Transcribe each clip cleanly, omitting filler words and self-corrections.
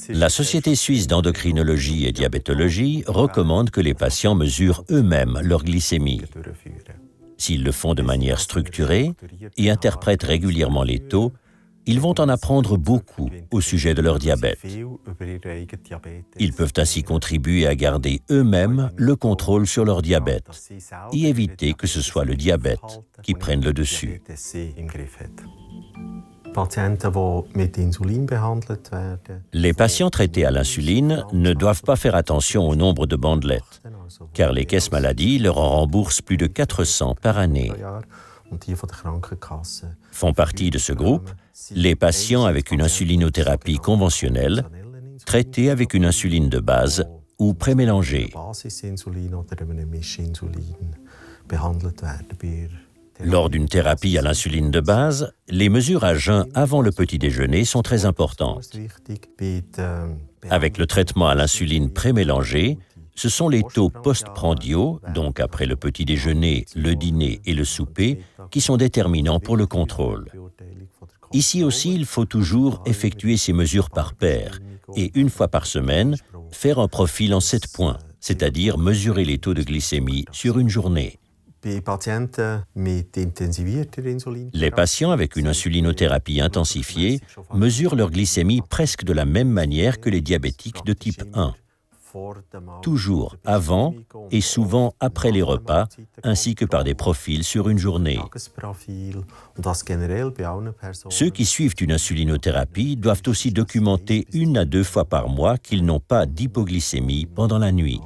La Société suisse d'endocrinologie et diabétologie recommande que les patients mesurent eux-mêmes leur glycémie. S'ils le font de manière structurée et interprètent régulièrement les taux, ils vont en apprendre beaucoup au sujet de leur diabète. Ils peuvent ainsi contribuer à garder eux-mêmes le contrôle sur leur diabète et éviter que ce soit le diabète qui prenne le dessus. Les patients traités à l'insuline ne doivent pas faire attention au nombre de bandelettes, car les caisses maladies leur en remboursent plus de 400 par année. Font partie de ce groupe les patients avec une insulinothérapie conventionnelle, traités avec une insuline de base ou prémélangée. Lors d'une thérapie à l'insuline de base, les mesures à jeun avant le petit déjeuner sont très importantes. Avec le traitement à l'insuline prémélangée, ce sont les taux postprandiaux, donc après le petit déjeuner, le dîner et le souper, qui sont déterminants pour le contrôle. Ici aussi, il faut toujours effectuer ces mesures par paire et une fois par semaine, faire un profil en 7 points, c'est-à-dire mesurer les taux de glycémie sur une journée. Les patients avec une insulinothérapie intensifiée mesurent leur glycémie presque de la même manière que les diabétiques de type 1. Toujours avant et souvent après les repas, ainsi que par des profils sur une journée. Ceux qui suivent une insulinothérapie doivent aussi documenter 1 à 2 fois par mois qu'ils n'ont pas d'hypoglycémie pendant la nuit.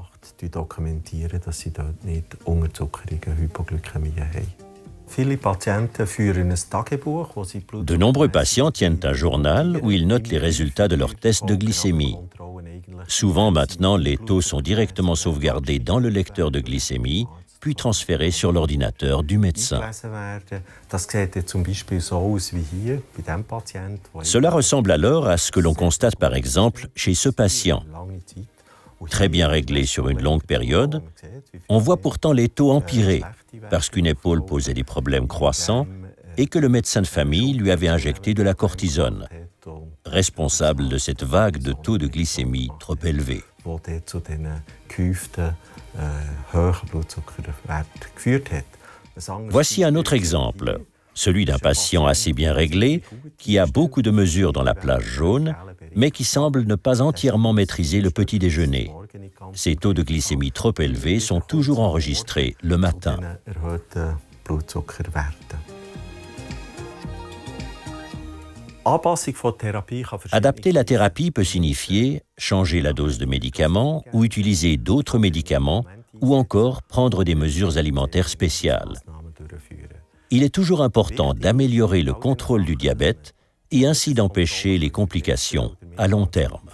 De nombreux patients tiennent un journal où ils notent les résultats de leurs tests de glycémie. Souvent maintenant, les taux sont directement sauvegardés dans le lecteur de glycémie, puis transférés sur l'ordinateur du médecin. Cela ressemble alors à ce que l'on constate par exemple chez ce patient. Très bien réglé sur une longue période, on voit pourtant les taux empirer parce qu'une épaule posait des problèmes croissants et que le médecin de famille lui avait injecté de la cortisone, responsable de cette vague de taux de glycémie trop élevés. Voici un autre exemple, celui d'un patient assez bien réglé qui a beaucoup de mesures dans la plage jaune, mais qui semble ne pas entièrement maîtriser le petit déjeuner. Ces taux de glycémie trop élevés sont toujours enregistrés le matin. Adapter la thérapie peut signifier changer la dose de médicaments ou utiliser d'autres médicaments ou encore prendre des mesures alimentaires spéciales. Il est toujours important d'améliorer le contrôle du diabète et ainsi d'empêcher les complications à long terme.